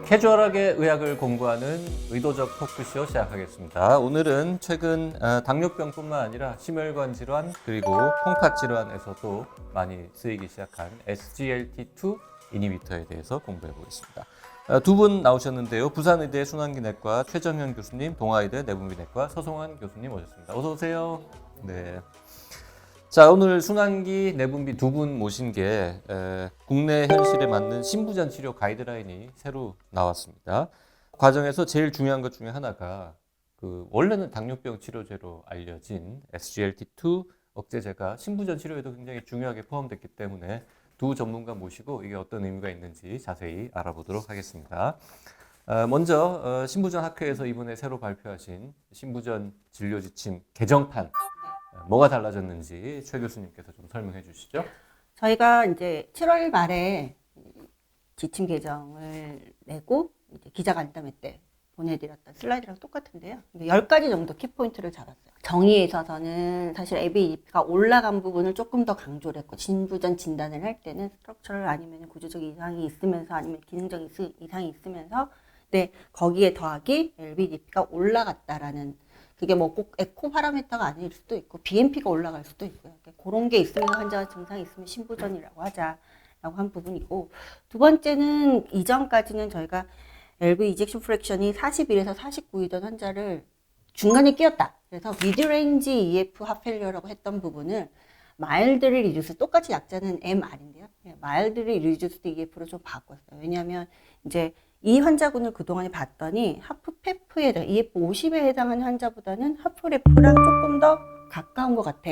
캐주얼하게 의학을 공부하는 의도적 토크쇼 시작하겠습니다. 오늘은 최근 당뇨병뿐만 아니라 심혈관 질환 그리고 콩팥 질환에서도 많이 쓰이기 시작한 SGLT2 이니비터에 대해서 공부해 보겠습니다. 두 분 나오셨는데요. 부산의대 순환기내과 최정현 교수님, 동아의대 내분비내과 서송환 교수님 오셨습니다. 어서 오세요. 네. 자, 오늘 순환기 내분비 두 분 모신 게 국내 현실에 맞는 신부전 치료 가이드라인이 새로 나왔습니다. 과정에서 제일 중요한 것 중에 하나가 원래는 당뇨병 치료제로 알려진 SGLT2 억제제가 신부전 치료에도 굉장히 중요하게 포함됐기 때문에 두 전문가 모시고 이게 어떤 의미가 있는지 자세히 알아보도록 하겠습니다. 먼저 신부전 학회에서 이번에 새로 발표하신 신부전 진료 지침 개정판 뭐가 달라졌는지 최 교수님께서 좀 설명해 주시죠. 저희가 이제 7월 말에 지침 개정을 내고 이제 기자간담회 때 보내드렸던 슬라이드랑 똑같은데요. 10가지 정도 키포인트를 잡았어요. 정의에 있어서는 사실 ABEP가 올라간 부분을 조금 더 강조를 했고, 신부전 진단을 할 때는 스트럭처럴 아니면 구조적 이상이 있으면서 아니면 기능적 이상이 있으면서 거기에 더하기 LVDP가 올라갔다라는, 그게 뭐 꼭 에코 파라미터가 아닐 수도 있고 BMP가 올라갈 수도 있고요. 그런 게 있으면서 환자가 증상이 있으면 신부전이라고 하자라고 한 부분이고, 두 번째는 이전까지는 저희가 LV 이젝션 프랙션이 41에서 49이던 환자를 중간에 끼웠다. 그래서 미드레인지 EF 하펠리어라고 했던 부분을 마일드리 리듀스, 똑같이 약자는 MR인데요. 마일드리 리듀스 EF로 좀 바꿨어요. 왜냐하면 이제 이 환자군을 그동안에 봤더니 하프페프에 해당, EF 50에 해당하는 환자보다는 하프레프랑 조금 더 가까운 것 같아.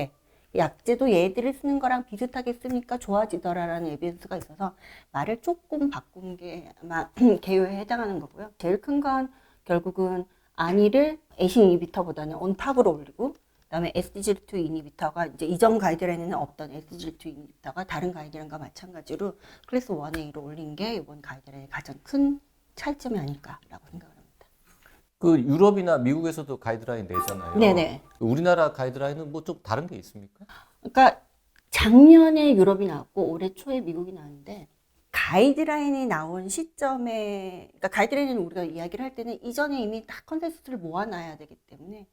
약제도 얘들을 쓰는 거랑 비슷하게 쓰니까 좋아지더라라는 에비던스가 있어서 말을 조금 바꾼 게 아마 개요에 해당하는 거고요. 제일 큰 건 결국은 안이를 에이신 이니비터보다는 온탑으로 올리고, 그다음에 SGLT2 이니비터가 이제 이전 가이드라인에는 없던 SGLT2 이니비터가 다른 가이드라인과 마찬가지로 클래스 1A로 올린 게 이번 가이드라인의 가장 큰 차이점이 아닐까라고 생각을 합니다. 유럽이나 미국에서도 가이드라인 내잖아요. 네네. 우리나라 가이드라인은 뭐 좀 다른 게 있습니까? 그러니까 작년에 유럽이 나왔고 올해 초에 미국이 나왔는데, 가이드라인이 나온 시점에, 그러니까 가이드라인은 우리가 이야기를 할 때는 이전에 이미 딱 컨센서스를 모아놔야 되기 때문에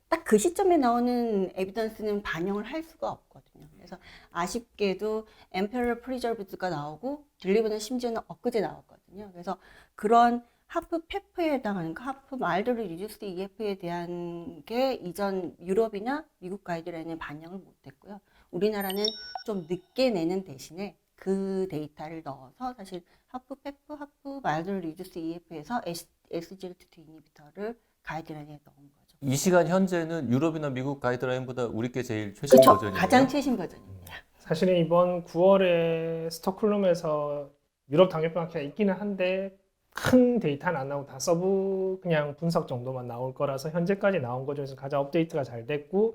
딱 그 시점에 나오는 에비던스는 반영을 할 수가 없거든요. 그래서 아쉽게도 엠페럴 프리저브드가 나오고 딜리버는 심지어는 엊그제 나왔거든요. 그래서 그런 하프 페프에 해당하는 하프 마일드리 리듀스 EF에 대한 게 이전 유럽이나 미국 가이드라인에 반영을 못했고요. 우리나라는 좀 늦게 내는 대신에 그 데이터를 넣어서 사실 하프 페프, 하프 마일드리 리듀스 EF에서 SGLT2 이니비터를 가이드라인에 넣은 거죠. 이 시간 현재는 유럽이나 미국 가이드라인보다 우리 게 제일 최신 그쵸? 버전이에요. 가장 최신 버전입니다. 사실은 이번 9월에 스톡홀름에서 유럽 당뇨병 학회가 있기는 한데 큰 데이터는 안 나오고 다 서브 그냥 분석 정도만 나올 거라서 현재까지 나온 것 중에서 가장 업데이트가 잘 됐고,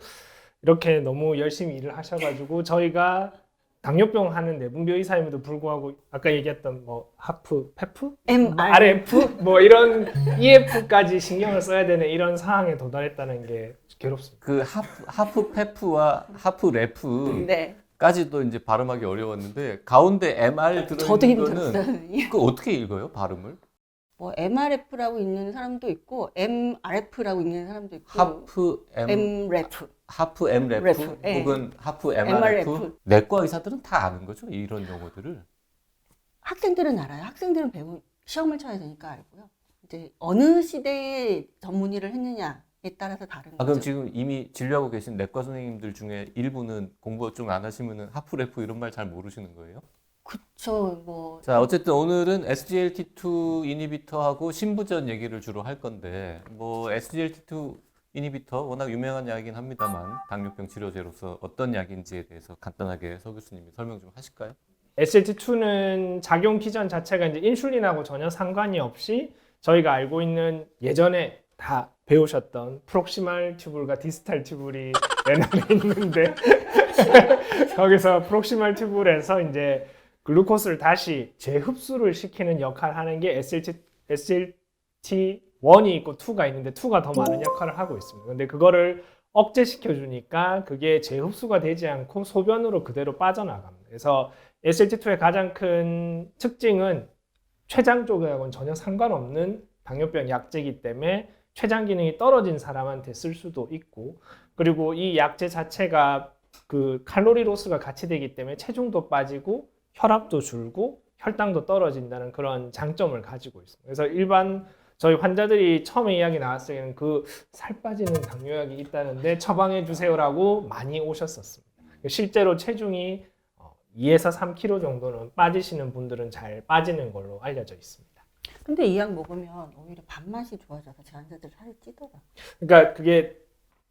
이렇게 너무 열심히 일을 하셔가지고 저희가 당뇨병 하는 내분비 의사임에도 불구하고 아까 얘기했던 뭐 하프, 페프? RF? 뭐 이런 EF까지 신경을 써야 되는 이런 상황에 도달했다는 게 괴롭습니다. 하프 페프와 하프 레프 네. 까지도 이제 발음하기 어려웠는데 가운데 MR 저도 들어있는 거는 힘들었어요. 그 어떻게 읽어요? 발음을? 뭐 MRF라고 읽는 사람도 있고 MRF라고 읽는 사람도 있고 하프 MRF. 하프 M 레프 레프, 예. 혹은 하프 MRF. MRF. 내과 의사들은 다 아는 거죠? 이런 용어들을. 학생들은 알아요. 학생들은 시험을 쳐야 되니까 알고요. 이제 어느 시대에 전문의를 했느냐에 따라서 다른 거죠. 그럼 지금 이미 진료하고 계신 내과 선생님들 중에 일부는 공부 좀 안 하시면은 하프 레프 이런 말 잘 모르시는 거예요? 그쵸. 뭐 자, 어쨌든 오늘은 SGLT2 이니비터하고 신부전 얘기를 주로 할 건데, 뭐 SGLT2 이니비터 워낙 유명한 약이긴 합니다만 당뇨병 치료제로서 어떤 약인지에 대해서 간단하게 서 교수님이 설명 좀 하실까요? SGLT2는 작용 기전 자체가 이제 인슐린하고 전혀 상관이 없이 저희가 알고 있는 예전에 다 배우셨던 프록시말 튜블과 디스탈 튜블이 내남에 있는데 거기서 프록시말 튜블에서 이제 글루코스를 다시 재흡수를 시키는 역할을 하는 게 SGLT1이 있고 2가 있는데 2가 더 많은 역할을 하고 있습니다. 근데 그거를 억제시켜 주니까 그게 재흡수가 되지 않고 소변으로 그대로 빠져나갑니다. 그래서 SGLT2의 가장 큰 특징은 췌장 쪽하고는 전혀 상관없는 당뇨병 약제이기 때문에 췌장 기능이 떨어진 사람한테 쓸 수도 있고, 그리고 이 약제 자체가 그 칼로리 로스가 같이 되기 때문에 체중도 빠지고 혈압도 줄고 혈당도 떨어진다는 그런 장점을 가지고 있습니다. 그래서 일반 저희 환자들이 처음에 이야기 나왔을 때는 그 살 빠지는 당뇨약이 있다는데 처방해 주세요라고 많이 오셨었습니다. 실제로 체중이 2에서 3kg 정도는 빠지시는 분들은 잘 빠지는 걸로 알려져 있습니다. 근데 이 약 먹으면 오히려 밥맛이 좋아져서 제 환자들 살이 찌더라. 그러니까 그게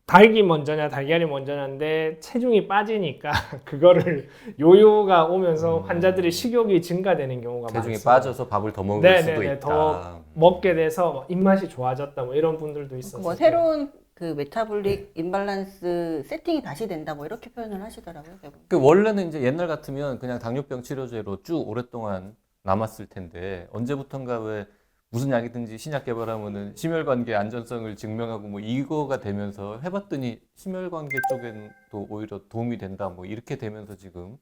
닭이 먼저냐 달걀이 먼저냐인데 체중이 빠지니까 그거를 요요가 오면서 환자들이 식욕이 증가되는 경우가 체중이 많습니다. 빠져서 밥을 더 먹을 네네네, 수도 있다. 더 먹게 돼서 뭐 입맛이 좋아졌다 뭐 이런 분들도 있었어요. 뭐 새로운 그 메타볼릭 임밸런스 세팅이 다시 된다 뭐 이렇게 표현을 하시더라고요. 대부분. 그 원래는 이제 옛날 같으면 그냥 당뇨병 치료제로 쭉 오랫동안 남았을 텐데 언제부턴가 왜 무슨 약이든지 신약 개발하면은 심혈관계 안전성을 증명하고 뭐 이거가 되면서 해봤더니 심혈관계 쪽엔 또 오히려 도움이 된다 뭐 이렇게 되면서 지금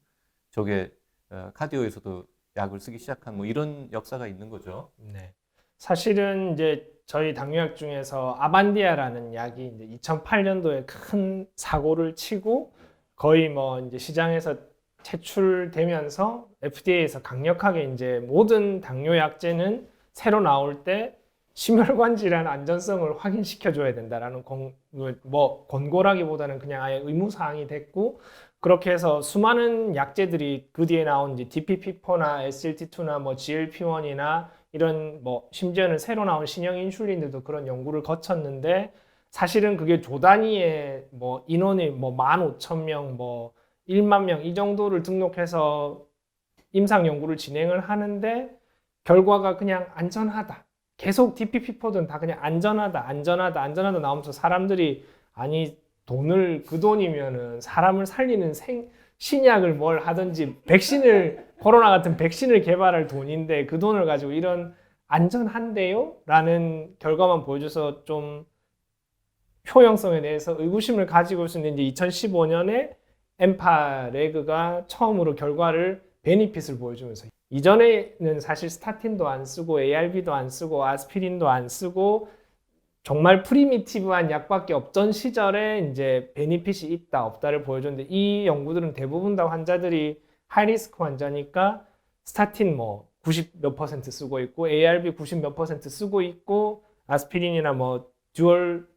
저게 카디오에서도 약을 쓰기 시작한 뭐 이런 역사가 있는 거죠. 네. 사실은 이제 저희 당뇨약 중에서 아반디아라는 약이 이제 2008년도에 큰 사고를 치고 거의 뭐 이제 시장에서 퇴출되면서 FDA에서 강력하게 이제 모든 당뇨약제는 새로 나올 때 심혈관 질환 안전성을 확인시켜 줘야 된다라는 뭐 권고라기보다는 그냥 아예 의무 사항이 됐고, 그렇게 해서 수많은 약제들이 그 뒤에 나온 이제 DPP4나 SGLT2나 뭐 GLP1이나 이런 뭐 심지어는 새로 나온 신형 인슐린들도 그런 연구를 거쳤는데 사실은 그게 조 단위의 뭐 인원이 뭐 15,000명 뭐 1만 명 이 정도를 등록해서 임상 연구를 진행을 하는데 결과가 그냥 안전하다. 계속 DPP4든 다 그냥 안전하다 나오면서 사람들이 아니 돈을 그 돈이면은 사람을 살리는 신약을 뭘 하든지 코로나 같은 백신을 개발할 돈인데 그 돈을 가지고 이런 안전한데요? 라는 결과만 보여줘서 좀 효용성에 대해서 의구심을 가지고 있었는데 이제 2015년에 엠파레그가 처음으로 결과를 베니핏을 보여주면서 이전에는 사실 스타틴도 안 쓰고 ARB도 안 쓰고 아스피린도 안 쓰고 정말 프리미티브한 약밖에 없던 시절에 이제 베니핏이 있다 없다를 보여줬는데 이 연구들은 대부분 다 환자들이 하이리스크 환자니까 스타틴 뭐 90 몇 퍼센트 쓰고 있고 ARB 90 몇 퍼센트 쓰고 있고 아스피린이나 뭐 듀얼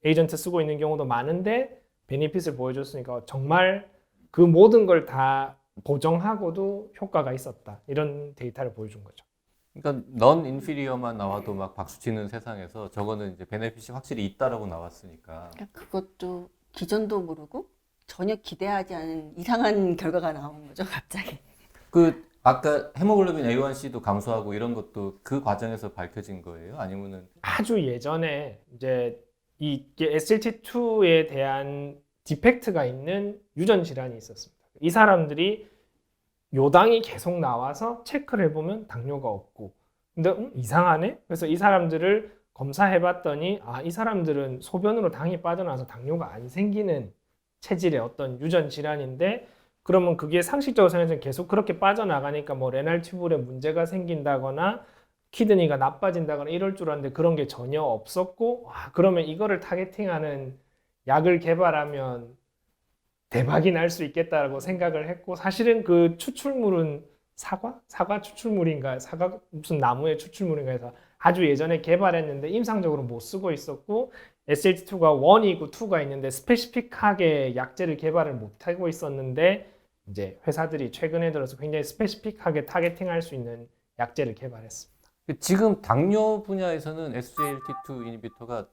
에이전트 쓰고 있는 경우도 많은데 베니핏을 보여줬으니까 정말 그 모든 걸 다 보정하고도 효과가 있었다. 이런 데이터를 보여준 거죠. 그러니까 넌 인피리어만 나와도 막 박수치는 세상에서 저거는 이제 베네핏이 확실히 있다라고 나왔으니까. 그것도 기전도 모르고 전혀 기대하지 않은 이상한 결과가 나온 거죠, 갑자기. 그 아까 헤모글로빈 A1C도 감소하고 이런 것도 그 과정에서 밝혀진 거예요? 아니면은 아주 예전에 이제 이게 SGLT2에 대한 디펙트가 있는 유전 질환이 있었습니다. 이 사람들이 요당이 계속 나와서 체크를 해보면 당뇨가 없고, 근데 이상하네? 그래서 이 사람들을 검사해봤더니 이 사람들은 소변으로 당이 빠져나와서 당뇨가 안 생기는 체질의 어떤 유전 질환인데, 그러면 그게 상식적으로 생각해서 계속 그렇게 빠져나가니까 뭐 레날 튜브에 문제가 생긴다거나 키드니가 나빠진다거나 이럴 줄 알았는데 그런 게 전혀 없었고, 그러면 이거를 타겟팅하는 약을 개발하면 대박이 날 수 있겠다라고 생각을 했고, 사실은 그 추출물은 사과 추출물인가, 사과 무슨 나무의 추출물인가 해서 아주 예전에 개발했는데 임상적으로 못 쓰고 있었고, SGLT2가 1이고 2가 있는데 스페시픽하게 약제를 개발을 못 하고 있었는데 이제 회사들이 최근에 들어서 굉장히 스페시픽하게 타겟팅할 수 있는 약제를 개발했습니다. 지금 당뇨 분야에서는 SGLT2 이니비터가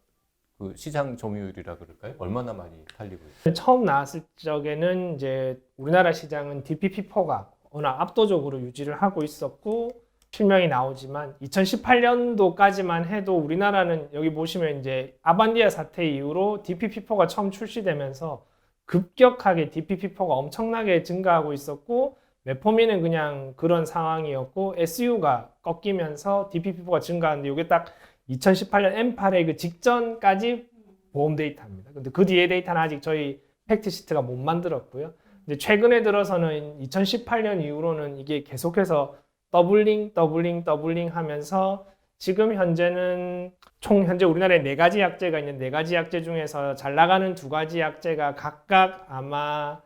그 시장 점유율이라 그럴까요? 얼마나 많이 팔리고 있어요? 처음 나왔을 적에는 이제 우리나라 시장은 DPP4가 워낙 압도적으로 유지를 하고 있었고 실명이 나오지만 2018년도까지만 해도 우리나라는 여기 보시면 이제 아반디아 사태 이후로 DPP4가 처음 출시되면서 급격하게 DPP4가 엄청나게 증가하고 있었고 메포민은 그냥 그런 상황이었고 SU가 꺾이면서 DPP4가 증가하는데 이게 딱 2018년 엠파레그 직전까지 보험 데이터입니다. 근데 그 뒤에 데이터는 아직 저희 팩트시트가 못 만들었고요. 근데 최근에 들어서는 2018년 이후로는 이게 계속해서 더블링 하면서 지금 현재는 총 현재 우리나라에 4가지 약제가 있는 4가지 약제 중에서 잘 나가는 2가지 약제가 각각 아마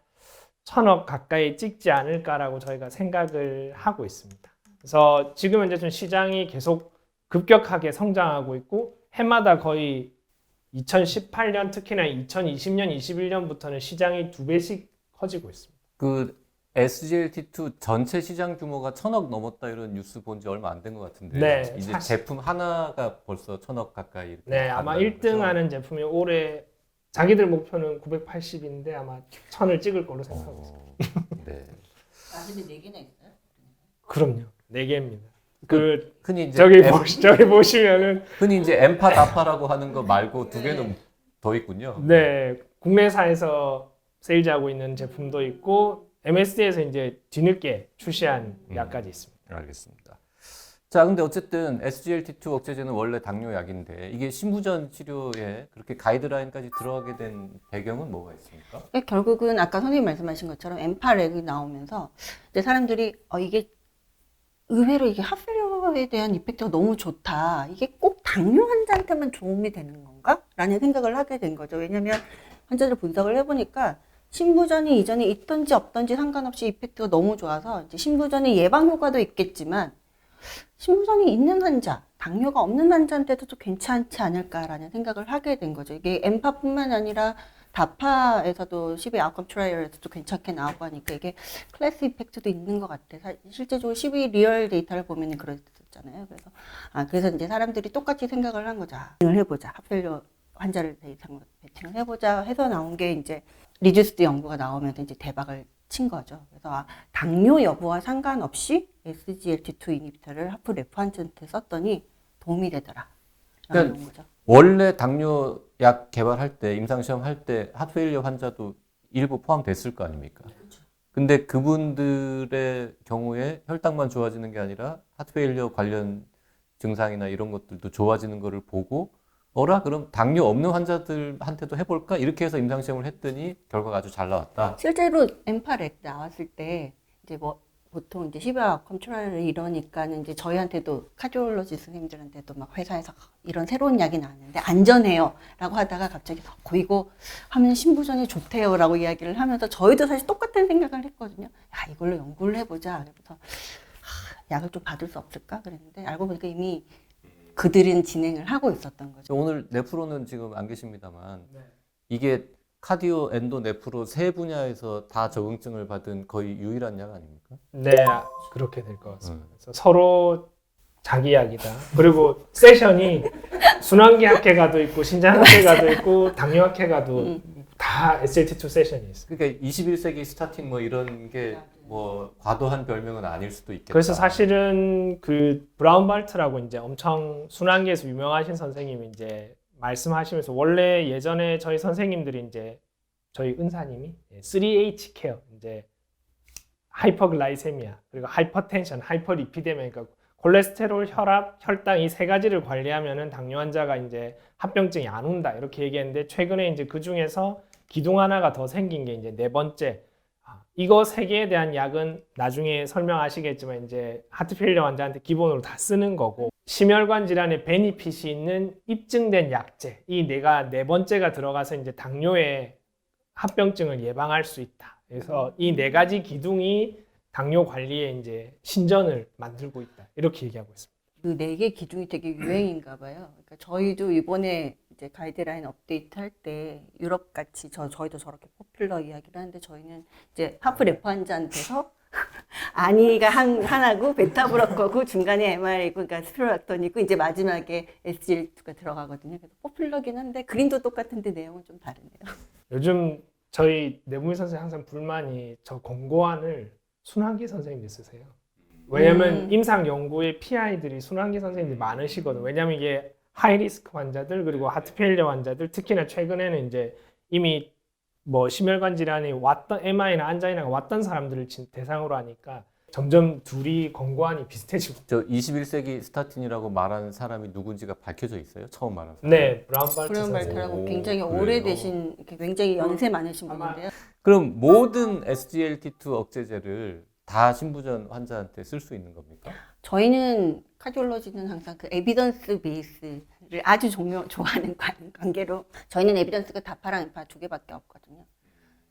1,000억 가까이 찍지 않을까라고 저희가 생각을 하고 있습니다. 그래서 지금 현재 좀 시장이 계속 급격하게 성장하고 있고 해마다 거의 2018년 특히나 2020년, 21년부터는 시장이 2배씩 커지고 있습니다. 그 SGLT2 전체 시장 규모가 1,000억 넘었다 이런 뉴스 본 지 얼마 안 된 것 같은데 네, 이제 사실- 제품 하나가 벌써 1,000억 가까이 이렇게 네, 아마 간다는 1등 거죠? 하는 제품이 올해 자기들 목표는 980인데 아마 1000을 찍을 걸로 생각하고 있습니다. 네. 아직은 4개나 있어요? 그럼요. 4개입니다. 그 흔히 이제 저기 보시면은 흔히 이제 엠파 다파라고 하는 거 말고 2개는 더 있군요. 네, 국내사에서 세일즈하고 있는 제품도 있고 MSD에서 이제 뒤늦게 출시한 약까지 있습니다. 알겠습니다. 자, 근데 어쨌든 SGLT2 억제제는 원래 당뇨약인데 이게 신부전 치료에 그렇게 가이드라인까지 들어가게 된 배경은 뭐가 있습니까? 결국은 아까 선생님 말씀하신 것처럼 엠파렉이 나오면서 이제 사람들이 이게 의외로 이게 하플리오에 대한 이펙트가 너무 좋다. 이게 꼭 당뇨 환자한테만 도움이 되는 건가? 라는 생각을 하게 된 거죠. 왜냐면 환자들 분석을 해보니까 신부전이 이전에 있던지 없던지 상관없이 이펙트가 너무 좋아서 이제 신부전의 예방 효과도 있겠지만 신부전이 있는 환자, 당뇨가 없는 환자한테도 좀 괜찮지 않을까라는 생각을 하게 된 거죠. 이게 엠파뿐만 아니라 다파에서도 12 아웃컴 트라이얼에서도 괜찮게 나오고 하니까 이게 클래스 이펙트도 있는 것 같아. 실제적으로 12 리얼 데이터를 보면 그랬었잖아요. 그래서 이제 사람들이 똑같이 생각을 한 거죠. 배팅을 해보자. 하필 환자를 배팅을 해보자 해서 나온 게 이제 리듀스드 연구가 나오면서 이제 대박을 친 거죠. 그래서 당뇨 여부와 상관없이 SGLT2 이니비터를 하프레프 환자한테 썼더니 도움이 되더라. 라는 그러니까 거죠. 원래 당뇨약 개발할 때 임상시험 할 때 하트페일리어 환자도 일부 포함됐을 거 아닙니까? 근데 그분들의 경우에 혈당만 좋아지는 게 아니라 하트페일리어 관련 증상이나 이런 것들도 좋아지는 거를 보고 그럼 당뇨 없는 환자들한테도 해볼까? 이렇게 해서 임상시험을 했더니 결과가 아주 잘 나왔다. 실제로 엠파렉 나왔을 때 이제 보통 이제 12 아웃컴 트라이얼을 이러니까는 이제 저희한테도 카디올로지 선생님들한테도 막 회사에서 이런 새로운 약이 나왔는데 안전해요 라고 하다가 갑자기 이거 하면 신부전이 좋대요 라고 이야기를 하면서 저희도 사실 똑같은 생각을 했거든요. 야, 이걸로 연구를 해보자. 그래서 약을 좀 받을 수 없을까 그랬는데 알고 보니까 이미 그들은 진행을 하고 있었던 거죠. 오늘 네프로는 지금 안 계십니다만 이게 카디오, 엔도, 네프로 세 분야에서 다 적응증을 받은 거의 유일한 약 아닙니까? 네, 그렇게 될 것 같습니다. 그래서 서로 자기 약이다. 그리고 세션이 순환기 학회가도 있고 신장학회가도 있고 당뇨학회가도 다 SGLT2 세션이 있어요. 그러니까 21세기 스타팅 뭐 이런 게 뭐 과도한 별명은 아닐 수도 있겠다. 그래서 사실은 그 브라운 발트라고 이제 엄청 순환기에서 유명하신 선생님이 이제 말씀하시면서 원래 예전에 저희 선생님들이 이제 저희 은사님이 3H 케어 이제 하이퍼글라이세미아 그리고 하이퍼텐션, 하이퍼리피데미아 그러니까 콜레스테롤, 혈압, 혈당 이 3가지를 관리하면은 당뇨 환자가 이제 합병증이 안 온다 이렇게 얘기했는데 최근에 이제 그 중에서 기둥 하나가 더 생긴 게 이제 4번째 이거 3개에 대한 약은 나중에 설명하시겠지만 이제 하트페일리어 환자한테 기본으로 다 쓰는 거고 심혈관 질환에 베니핏이 있는 입증된 약제 이 4번째가 들어가서 이제 당뇨의 합병증을 예방할 수 있다. 그래서 이 4가지 기둥이 당뇨 관리에 이제 신전을 만들고 있다. 이렇게 얘기하고 있습니다. 그 4개 기둥이 되게 유행인가 봐요. 그러니까 저희도 이번에 이제 가이드라인 업데이트 할 때 유럽 같이 저희도 저렇게 포퓰러 이야기를 하는데 저희는 이제 하프레프 환자한테서 아니가 하나고 베타브로커고 중간에 MR이고 그러니까 스피로락톤이고 이제 마지막에 SGLT2가 들어가거든요. 그래서 포퓰러긴 한데 그림도 똑같은데 내용은 좀 다르네요. 요즘 저희 내부의 선생님 항상 불만이 저 권고안을 순환기 선생님들 쓰세요. 왜냐면 임상 연구에 PI들이 순환기 선생님들이 많으시거든요. 왜냐면 이게 하이리스크 환자들 그리고 하트페일리어 환자들 특히나 최근에는 이제 이미 뭐 심혈관 질환이 왔던 MI나 안자이나가 왔던 사람들을 대상으로 하니까 점점 둘이 권고안이 비슷해지고. 저 21세기 스타틴이라고 말하는 사람이 누군지가 밝혀져 있어요? 처음 말한 사람. 네, 브라운 발트 브라운 선생님. 발트라고 오, 굉장히 그래요? 오래되신 굉장히 연세 많으신 아마 분인데요. 그럼 모든 SGLT2 억제제를 다 신부전 환자한테 쓸 수 있는 겁니까? 저희는 카디올로지는 항상 그 에비던스 베이스를 아주 좋아하는 관계로 저희는 에비던스가 다파랑 엠파 두 개밖에 없거든요.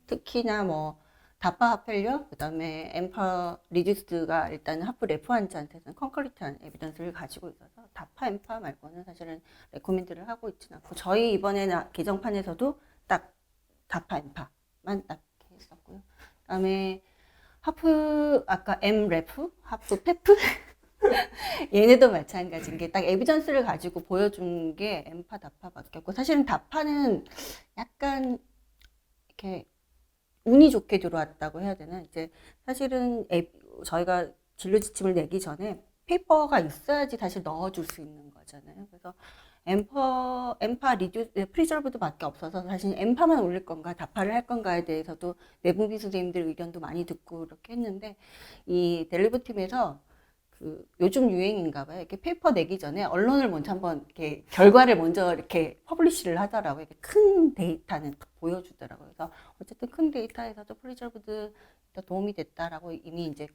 특히나 뭐 다파 하펠리어 그다음에 엠파 리듀스가 일단 하프 레프 환자한테는 concurrent한 에비던스를 가지고 있어서 다파 엠파 말고는 사실은 레코멘드를 하고 있지는 않고 저희 이번에 개정판에서도 딱 다파 엠파만 딱 했었고요. 그다음에 하프 아까 M 레프 하프 페프 얘네도 마찬가지인 게 딱 에비던스를 가지고 보여준 게 엠파 다파밖에 없고 사실은 다파는 약간 이렇게 운이 좋게 들어왔다고 해야 되나 이제 사실은 저희가 진료 지침을 내기 전에 페이퍼가 있어야지 다시 넣어줄 수 있는 거잖아요. 그래서 엠파 프리저브드밖에 없어서 사실 엠파만 올릴 건가 다파를 할 건가에 대해서도 내부비 선생님들 의견도 많이 듣고 이렇게 했는데 이 델리브 팀에서 그 요즘 유행인가 봐요. 이렇게 페이퍼 내기 전에 언론을 먼저 한번 이렇게 결과를 먼저 이렇게 퍼블리시를 하더라고요. 이렇게 큰 데이터는 보여주더라고요. 그래서 어쨌든 큰 데이터에서도 프리저브드 도움이 됐다라고 이미 이제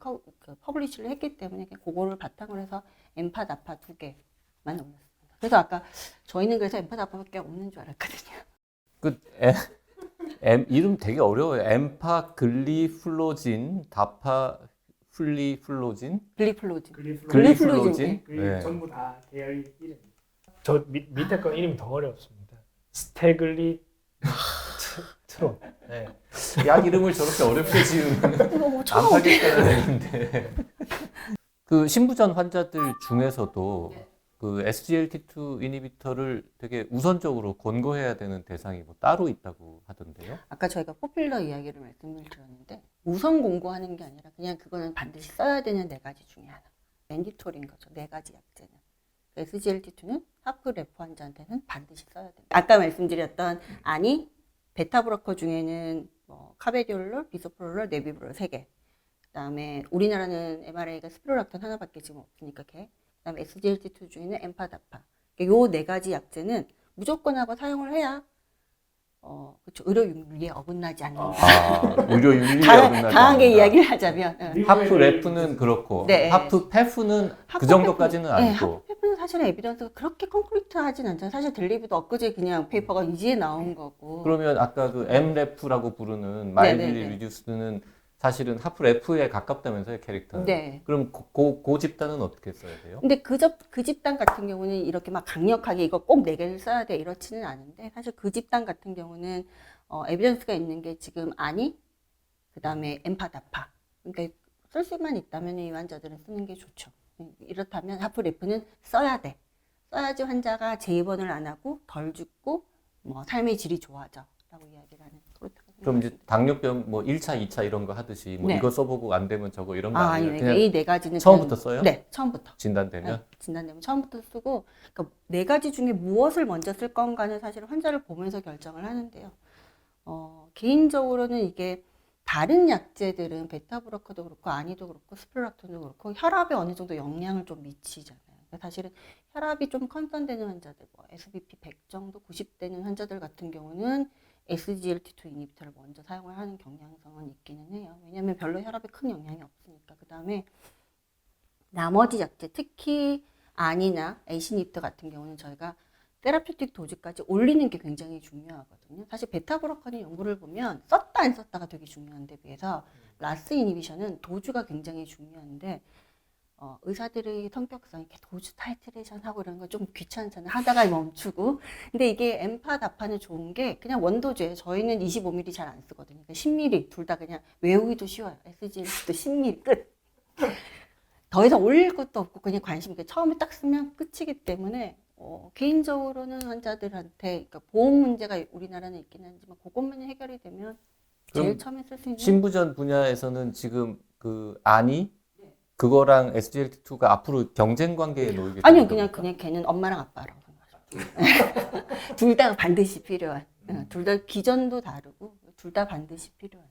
퍼블리시를 했기 때문에 그거를 바탕으로 해서 엠파 다파 두 개만 올렸습니다. 그래서 아까 저희는 그래서 엠파 다파밖에 없는 줄 알았거든요. 이름 되게 어려워요. 엠파 글리플로진, 다파 플리플로진, 글리플로진. 글리플로진. 그게 네. 전부 다 계열 이름. 저 밑에 거 이름이 더 어렵습니다. 스테글리 트론. 네. 약 이름을 저렇게 어렵게 지으면 이거 뭐 안 처음 팔겠다는 얘기인데. 그 신부전 환자들 중에서도 그 SGLT2 이니비터를 되게 우선적으로 권고해야 되는 대상이 뭐 따로 있다고 하던데요. 아까 저희가 포퓰러 이야기를 말씀을 드렸는데 우선 공고하는 게 아니라 그냥 그거는 반드시 써야 되는 네 가지 중에 하나. 맨디토리인 거죠. 네 가지 약제는. SGLT2는 하프 레프 환자한테는 반드시 써야 된다. 아까 말씀드렸던 베타 브로커 중에는 뭐 카베디올롤, 비소프롤롤, 네비브롤 3개. 그다음에 우리나라는 MRA가 스피로락톤 하나밖에 지금 없으니까 걔. 그다음에 SGLT2 중에는 엠파다파. 요 네 가지 약제는 무조건 하고 사용을 해야 그렇죠. 의료 윤리에 어긋나지 않는다. 의료 윤리에 강하게 이야기를 하자면 하프 레프는 그렇고 네. 하프 페프는 그 하프 정도까지는 페프, 네, 아니고. 하프 페프는 사실은 에비던스가 그렇게 콘크리트하진 않잖아요. 사실 델리브도 엊그제 그냥 페이퍼가 이제 나온 거고. 그러면 아까 그 M 레프라고 부르는 마일리 네네네. 리듀스는 사실은 하프 레프에 가깝다면서요, 캐릭터는. 네. 그럼 그 집단은 어떻게 써야 돼요? 근데 그 집단 같은 경우는 이렇게 막 강력하게 이거 꼭 4개를 써야 돼 이렇지는 않은데 사실 그 집단 같은 경우는 에비던스가 있는 게 지금 그다음에 엠파다파. 그러니까 쓸 수만 있다면 이 환자들은 쓰는 게 좋죠. 이렇다면 하프레프는 써야 돼. 써야지 환자가 재입원을 안 하고 덜 죽고 뭐 삶의 질이 좋아져. 라고 이야기를 하는 그렇다고 그럼 이제 생각합니다. 당뇨병 뭐 1차, 2차 이런 거 하듯이 뭐 네. 이거 써보고 안 되면 저거 이런 거 아니에요? 아니, 그냥 이 네 가지는 처음부터 써요? 네, 처음부터. 진단되면? 네, 진단되면 처음부터 쓰고 그러니까 네 가지 중에 무엇을 먼저 쓸 건가는 사실 환자를 보면서 결정을 하는데요. 개인적으로는 이게 다른 약제들은 베타브로커도 그렇고 아니도 그렇고 스피로락톤도 그렇고 혈압에 어느 정도 영향을 좀 미치잖아요. 그러니까 사실은 혈압이 좀 컨선되는 환자들, 뭐 SBP 100 정도 90되는 환자들 같은 경우는 SGLT2 이니비터를 먼저 사용을 하는 경향성은 있기는 해요. 왜냐하면 별로 혈압에 큰 영향이 없으니까. 그 다음에 나머지 약제, 특히 아니나 AC 이니비터 같은 경우는 저희가 테라퓨틱 도즈까지 올리는 게 굉장히 중요하거든요. 사실 베타브로커는 연구를 보면 썼다 안 썼다가 되게 중요한데 비해서 라스 이니비션은 도주가 굉장히 중요한데 의사들의 성격상 이렇게 도주 타이트레이션 하고 이런 거 좀 귀찮잖아요. 하다가 멈추고. 근데 이게 엠파 다파는 좋은 게 그냥 원도제예요. 저희는 25ml 잘 안 쓰거든요. 10ml 둘 다 그냥 외우기도 쉬워요. SGLT도 10ml 끝. 더 이상 올릴 것도 없고 그냥 관심 있게 처음에 딱 쓰면 끝이기 때문에 개인적으로는 환자들한테 그러니까 보험 문제가 우리나라는 있긴 하지만 그것만 해결이 되면 제일 처음에 쓸 수 있는 신부전 분야에서는 지금 그 그거랑 SGLT2가 앞으로 경쟁 관계에 놓이게 아니요 되는 겁니까? 그냥 걔는 엄마랑 아빠라고 생각하죠. 둘 다 반드시 필요한 둘 다 기전도 다르고 둘 다 반드시 필요한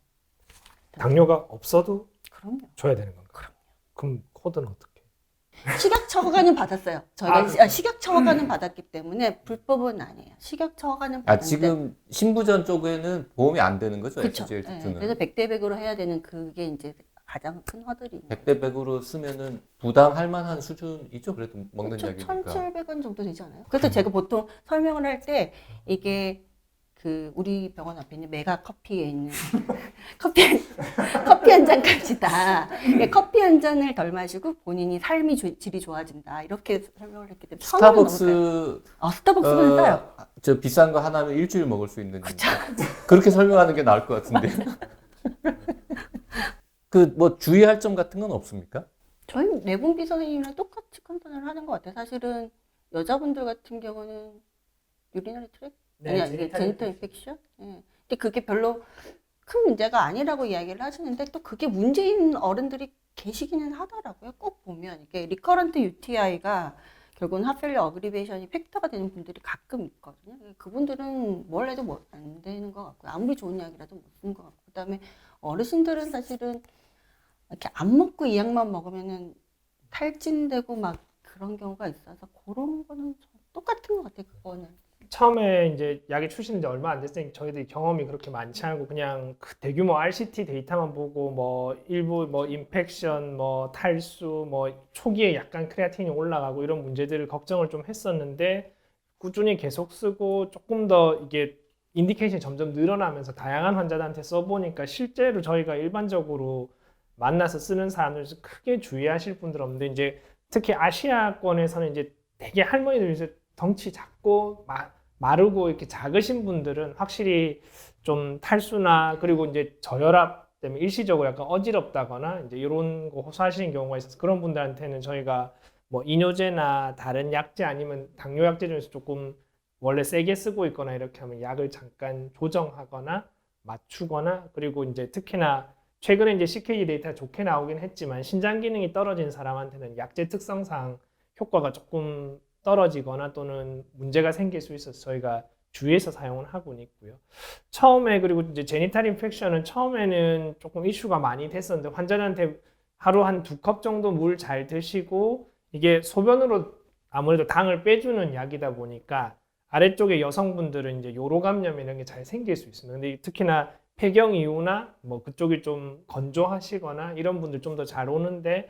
당뇨가 없어도 그럼요. 줘야 되는 건가요? 그럼 코드는 어떻게? 식약처 허가는 받았어요. 저희가 그렇죠. 식약처 허가는 받았기 때문에 불법은 아니에요. 식약처 허가는 받았는데 지금 신부전 쪽에는 보험이 안 되는 거죠, 그렇죠. SGLT2는? 그래서 100대 100으로 해야 되는 그게 이제 가장 큰 허들이. 100대 100으로 쓰면은 부담할 만한 수준이죠. 그래도 먹는 그렇죠. 약이니까. 1,700원 정도 되지 않아요? 그래서 제가 보통 설명을 할 때 이게 그 우리 병원 앞에 있는 메가 커피에 있는 커피 한 잔까지 다 커피 한 잔을 덜 마시고 본인이 삶이 질이 좋아진다 이렇게 설명을 했기 때문에 스타벅스 스타벅스는 싸요. 저 비싼 거 하나면 일주일 먹을 수 있는 그렇게 설명하는 게 나을 것 같은데. 그 뭐 주의할 점 같은 건 없습니까? 저희 내분비 선생님이랑 똑같이 컨설팅을 하는 것 같아요. 사실은 여자분들 같은 경우는 유리너리 트랙 아니 이게 제니털 인펙션. 예. 근데 그게 별로 큰 문제가 아니라고 이야기를 하시는데 또 그게 문제인 어른들이 계시기는 하더라고요. 꼭 보면 이게 리커런트 UTI가 결국은 하펠러 어그리베이션이 팩터가 되는 분들이 가끔 있거든요. 그분들은 뭘 해도 뭐 안 되는 것 같고요. 아무리 좋은 약이라도 못 쓰는 것 같고. 그다음에 어르신들은 사실은 이렇게 안 먹고 이 약만 먹으면은 탈진되고 막 그런 경우가 있어서 그런 거는 똑같은 것 같아요. 그거는. 처음에 이제 약이 출시된 지 얼마 안 됐으니까 저희들이 경험이 그렇게 많지 않고 그냥 그 대규모 RCT 데이터만 보고 뭐 일부 뭐 인펙션, 뭐 탈수, 뭐 초기에 약간 크레아틴이 올라가고 이런 문제들을 걱정을 좀 했었는데 꾸준히 계속 쓰고 조금 더 이게 인디케이션이 점점 늘어나면서 다양한 환자들한테 써보니까 실제로 저희가 일반적으로 만나서 쓰는 사람들 중에서 크게 주의하실 분들 없는데 이제 특히 아시아권에서는 이제 되게 할머니들 중에서 덩치 작고 마르고 이렇게 작으신 분들은 확실히 좀 탈수나 그리고 이제 저혈압 때문에 일시적으로 약간 어지럽다거나 이제 이런 거 호소하시는 경우가 있어서 그런 분들한테는 저희가 뭐 이뇨제나 다른 약제 아니면 당뇨 약제 중에서 조금 원래 세게 쓰고 있거나 이렇게 하면 약을 잠깐 조정하거나 맞추거나 그리고 이제 특히나 최근에 이제 CKD 데이터가 좋게 나오긴 했지만 신장 기능이 떨어진 사람한테는 약제 특성상 효과가 조금 떨어지거나 또는 문제가 생길 수 있어서 저희가 주의해서 사용을 하고는 있고요. 처음에 그리고 이제 제니탈 인펙션은 처음에는 조금 이슈가 많이 됐었는데 환자들한테 하루 한 2컵 정도 물 잘 드시고 이게 소변으로 아무래도 당을 빼주는 약이다 보니까 아래쪽에 여성분들은 이제 요로 감염 이런 게 잘 생길 수 있습니다. 근데 특히나 폐경 이후나 뭐 그쪽이 좀 건조하시거나 이런 분들 좀 더 잘 오는데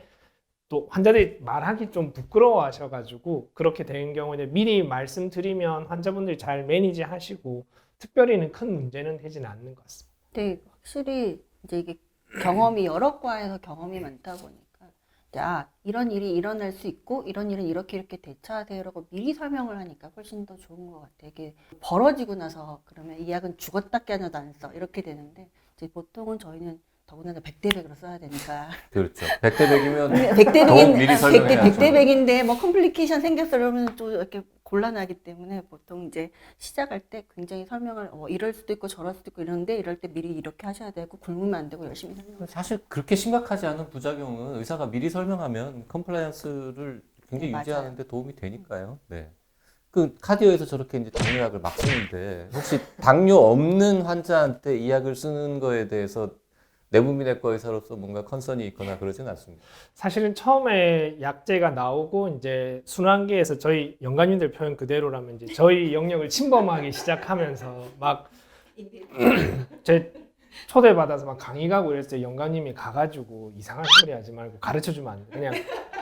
또 환자들이 말하기 좀 부끄러워하셔가지고 그렇게 된 경우에 미리 말씀드리면 환자분들이 잘 매니지 하시고 특별히는 큰 문제는 되지는 않는 것 같습니다. 네, 확실히 이제 이게 경험이 여러 과에서 경험이 많다 보니까 이런 일이 일어날 수 있고 이런 일은 이렇게 대처하세요라고 미리 설명을 하니까 훨씬 더 좋은 것 같아요. 이게 벌어지고 나서 그러면 이 약은 죽었다 깨어나도 안 써 이렇게 되는데 이제 보통은 저희는 더군다나 100대 100으로 써야 되니까. 그렇죠. 100대 100이면 100대 100인, 미리 설명해야죠. 100대 100인데 뭐 컴플리케이션 생겼어 그러면 또 이렇게 곤란하기 때문에 보통 이제 시작할 때 굉장히 설명을 이럴 수도 있고 저럴 수도 있고 이러는데 이럴 때 미리 이렇게 하셔야 되고 굶으면 안 되고 열심히 설명을. 사실 그렇게 심각하지 않은 부작용은 의사가 미리 설명하면 컴플라이언스를 굉장히 맞아요. 유지하는 데 도움이 되니까요. 네. 그 카디오에서 저렇게 이제 당뇨약을 막 쓰는데 혹시 당뇨 없는 환자한테 이 약을 쓰는 거에 대해서 내분비내과 의사로서 뭔가 컨선이 있거나 그러진 않습니다. 사실은 처음에 약제가 나오고 이제 순환계에서 저희 연관님들 표현 그대로라면 이제 저희 영역을 침범하기 시작하면서 막 제 초대받아서 막 강의 가고 이랬을 때 영감님이 가가지고 이상한 소리 하지 말고 가르쳐주면 안 돼. 그냥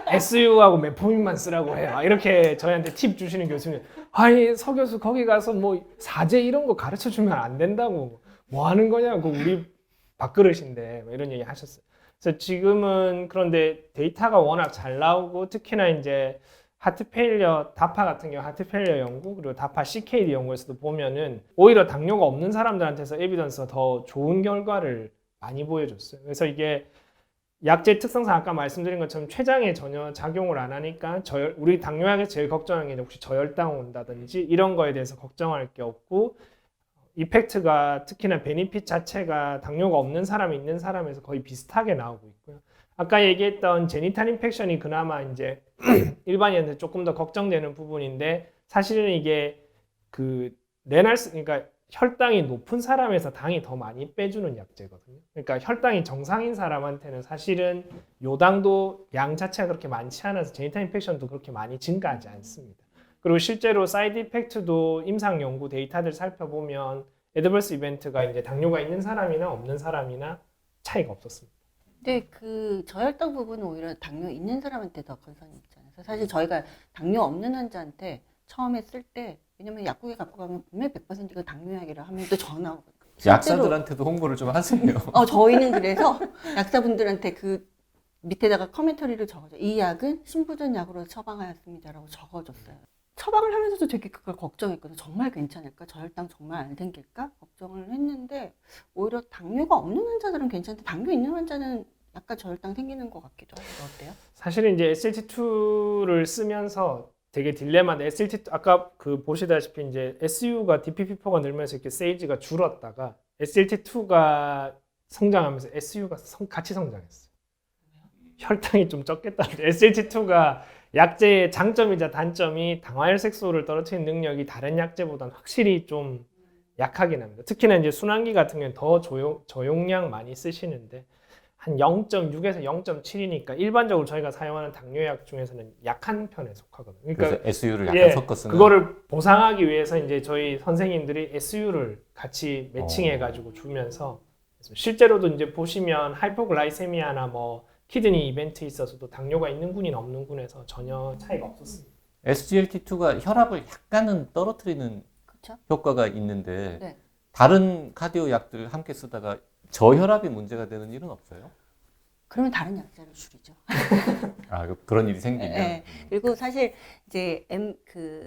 SU하고 메포민만 쓰라고 해. 막 이렇게 저희한테 팁 주시는 교수님. 아니 서 교수 거기 가서 뭐 사제 이런 거 가르쳐주면 안 된다고. 뭐 하는 거냐고 우리 밥그릇인데 뭐 이런 얘기 하셨어요. 그래서 지금은 그런데 데이터가 워낙 잘 나오고 특히나 이제 하트페일리어, 다파 같은 경우 하트페일리어 연구 그리고 다파 CKD 연구에서도 보면은 오히려 당뇨가 없는 사람들한테서 에비던스가 더 좋은 결과를 많이 보여줬어요. 그래서 이게 약제 특성상 아까 말씀드린 것처럼 췌장에 전혀 작용을 안 하니까 우리 당뇨약에서 제일 걱정하는 게 혹시 저혈당 온다든지 이런 거에 대해서 걱정할 게 없고 이펙트가 특히나 베니핏 자체가 당뇨가 없는 사람이 있는 사람에서 거의 비슷하게 나오고 있고요. 아까 얘기했던 제니탈 인펙션이 그나마 이제 일반인한테 조금 더 걱정되는 부분인데 사실은 이게 그 그러니까 혈당이 높은 사람에서 당이 더 많이 빼주는 약제거든요. 그러니까 혈당이 정상인 사람한테는 사실은 요당도 양 자체가 그렇게 많지 않아서 제니탈 인펙션도 그렇게 많이 증가하지 않습니다. 그리고 실제로 사이드 이펙트도 임상 연구 데이터들 살펴보면 애드버스 이벤트가 이제 당뇨가 있는 사람이나 없는 사람이나 차이가 없었습니다. 근데 그 저혈당 부분은 오히려 당뇨 있는 사람한테 더 컨선이 있잖아요. 그래서 사실 저희가 당뇨 없는 환자한테 처음에 쓸 때, 왜냐면 약국에 갖고 가면 분명히 100% 이거 당뇨약이라 하면 또 전화 오거든요. 실제로 약사들한테도 홍보를 좀 하세요. 저희는 그래서 약사분들한테 그 밑에다가 커멘터리를 적어줘. 이 약은 신부전 약으로 처방하였습니다라고 적어줬어요. 처방을 하면서도 되게 그걸 걱정했거든요. 정말 괜찮을까? 저혈당 정말 안 생길까? 걱정을 했는데 오히려 당뇨가 없는 환자들은 괜찮은데 당뇨 있는 환자는 약간 저혈당 생기는 것 같기도 하고 어때요? 사실은 이제 SLT2를 쓰면서 되게 딜레마인데 SLT2 아까 그 보시다시피 이제 SU가 DPP4가 늘면서 이렇게 세이지가 줄었다가 SLT2가 성장하면서 SU가 같이 성장했어요. 혈당이 좀 적겠다는 SLT2가 약제의 장점이자 단점이 당화혈색소를 떨어뜨리는 능력이 다른 약제보다는 확실히 좀 약하긴 합니다. 특히나 이제 순환기 같은 경우는 더 저용량 많이 쓰시는데 한 0.6에서 0.7이니까 일반적으로 저희가 사용하는 당뇨약 중에서는 약한 편에 속하거든요. 그래서 그러니까 SU를 약간 섞어 쓰는. 그거를 보상하기 위해서 이제 저희 선생님들이 SU를 같이 매칭해 가지고 주면서 실제로도 이제 보시면 하이포글라이세미아나 뭐 키드니 이벤트 있어서도 당뇨가 있는 군이나 없는 군에서 전혀 차이가 없었습니다. SGLT2가 혈압을 약간은 떨어뜨리는 그렇죠? 효과가 있는데 네. 다른 카디오 약들 함께 쓰다가 저혈압이 문제가 되는 일은 없어요? 그러면 다른 약제를 줄이죠. 그런 일이 생기면. 네. 그리고 사실 이제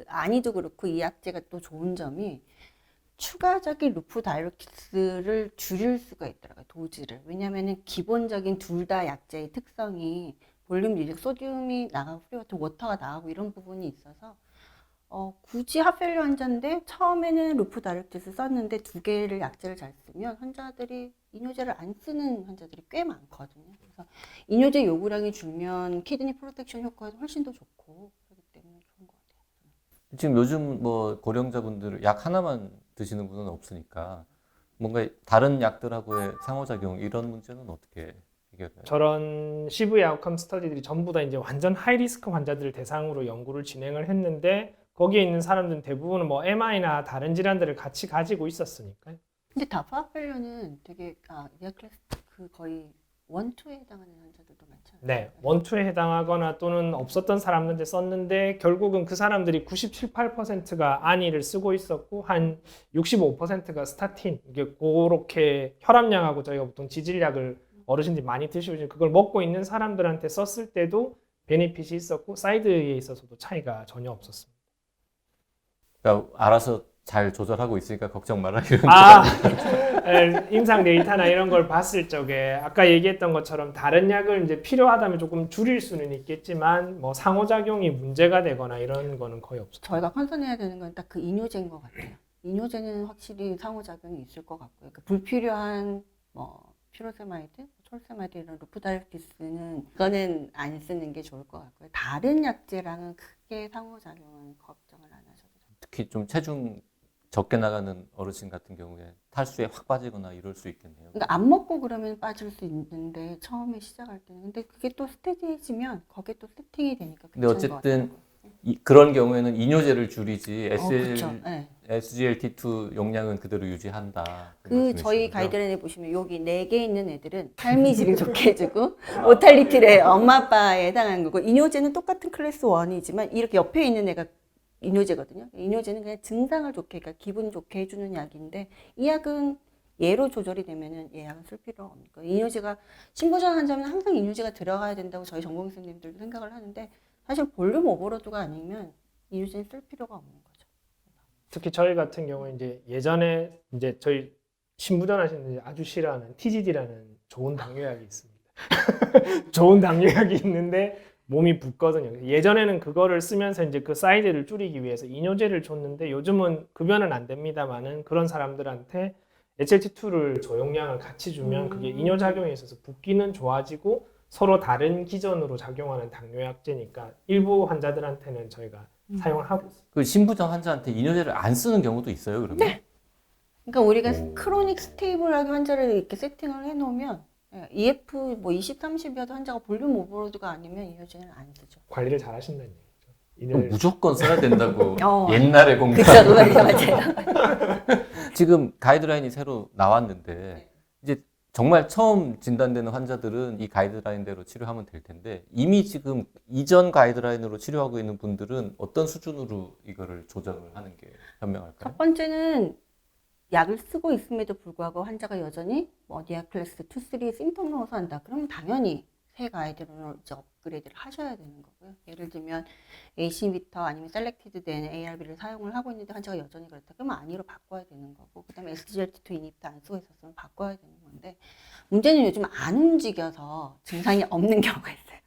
아니도 그렇고 이 약제가 또 좋은 점이 추가적인 루프다이럭키스를 줄일 수가 있더라고요. 도즈를. 왜냐면은 기본적인 둘 다 약제의 특성이 볼륨 유지, 소듐이 나가고 프리워터, 워터가 나가고 이런 부분이 있어서 굳이 핫펠류 환자인데 처음에는 루프다이럭키스 썼는데 두 개를 약제를 잘 쓰면 환자들이 이뇨제를 안 쓰는 환자들이 꽤 많거든요. 그래서 이뇨제 요구량이 줄면 키드니 프로텍션 효과도 훨씬 더 좋고 그렇기 때문에 좋은 것 같아요. 지금 요즘 뭐 고령자분들 약 하나만 드시는 분은 없으니까 뭔가 다른 약들하고의 상호작용 이런 문제는 어떻게 해결해요? 저런 CV 아웃컴 스터디들이 전부 다 이제 완전 하이리스크 환자들을 대상으로 연구를 진행을 했는데 거기에 있는 사람들은 대부분 뭐 MI나 다른 질환들을 같이 가지고 있었으니까요. 근데 다파펠류는 되게 이아클래스 그 거의 1, 2에 해당하는 환자들도 많잖아요. 네, 1, 2에 해당하거나 또는 없었던 사람들한테 썼는데 결국은 그 사람들이 97, 8%가 안이를 쓰고 있었고 한 65%가 스타틴 이게 그렇게 혈압약하고 저희가 보통 지질약을 어르신들이 많이 드시고 그걸 먹고 있는 사람들한테 썼을 때도 베네핏이 있었고 사이드에 있어서도 차이가 전혀 없었습니다. 그러니까 알아서 잘 조절하고 있으니까 걱정 마라 이런 임상 데이터나 이런 걸 봤을 적에 아까 얘기했던 것처럼 다른 약을 이제 필요하다면 조금 줄일 수는 있겠지만 뭐 상호작용이 문제가 되거나 이런 거는 거의 없어요. 저희가 컨선해야 되는 건 딱 그 이뇨제인 것 같아요. 이뇨제는 확실히 상호작용이 있을 것 같고요. 그러니까 불필요한 뭐 피로세마이드, 촐세마이드 이런 루프다이럭키스는 그거는 안 쓰는 게 좋을 것 같고요. 다른 약제랑은 크게 상호작용은 걱정을 안 하셔도 돼요. 특히 좀 체중 적게 나가는 어르신 같은 경우에 탈수에 확 빠지거나 이럴 수 있겠네요. 그러니까 안 먹고 그러면 빠질 수 있는데 처음에 시작할 때는 근데 그게 또 스테디해지면 거기에 또 세팅이 되니까 근데 괜찮은 것 어쨌든 같아요. 그런 경우에는 이뇨제를 줄이지 그렇죠. 네. SGLT2 용량은 그대로 유지한다. 그 저희 말씀이시고요. 가이드라인에 보시면 여기 4개 있는 애들은 삶의질을 좋게 해주고 모탈리티를 엄마 아빠에 해당하는 거고 이뇨제는 똑같은 클래스 1이지만 이렇게 옆에 있는 애가 이뇨제거든요. 이뇨제는 그냥 증상을 좋게, 그러니까 기분 좋게 해주는 약인데 이 약은 얘로 조절이 되면은 얘 약은 쓸 필요가 없는 거예요. 이뇨제가 신부전 환자면 항상 이뇨제가 들어가야 된다고 저희 전공 선생님들도 생각을 하는데 사실 볼륨 오버로드가 아니면 이뇨제는 쓸 필요가 없는 거죠. 특히 저희 같은 경우에 이제 예전에 이제 저희 신부전 하시는 아주 싫어하는 TGD라는 좋은 당뇨약이 있습니다. 좋은 당뇨약이 있는데 몸이 붓거든요. 예전에는 그거를 쓰면서 이제 그 사이즈를 줄이기 위해서 이뇨제를 줬는데 요즘은 급여는 안 됩니다만은 그런 사람들한테 SGLT2를 저용량을 같이 주면 그게 이뇨작용에 있어서 붓기는 좋아지고 서로 다른 기전으로 작용하는 당뇨약제니까 일부 환자들한테는 저희가 사용을 하고 있습니다. 그 신부전 환자한테 이뇨제를 안 쓰는 경우도 있어요, 그러면? 네. 그러니까 우리가 오. 크로닉 스테이블하게 환자를 이렇게 세팅을 해놓으면 EF 뭐 20, 30이어도 환자가 볼륨 오버로드가 아니면 이뇨제는 안 쓰죠. 관리를 잘 하신다는 얘기죠. 그럼 무조건 써야 된다고 어. 옛날에 공부. 그쵸, 그거 맞아요. 지금 가이드라인이 새로 나왔는데 이제 정말 처음 진단되는 환자들은 이 가이드라인대로 치료하면 될 텐데 이미 지금 이전 가이드라인으로 치료하고 있는 분들은 어떤 수준으로 이거를 조정을 하는 게 현명할까요? 첫 번째는 약을 쓰고 있음에도 불구하고 환자가 여전히 뭐 디아클래스 2, 3 심텀을 호소한다. 그러면 당연히 새 가이드로 이제 업그레이드를 하셔야 되는 거고요. 예를 들면 AC미터 아니면 셀렉티드 된 ARB를 사용을 하고 있는데 환자가 여전히 그렇다. 그러면 아니로 바꿔야 되는 거고, 그다음에 SGLT2 이니비터 안 쓰고 있었으면 바꿔야 되는 건데, 문제는 요즘 안 움직여서 증상이 없는 경우가 있어요.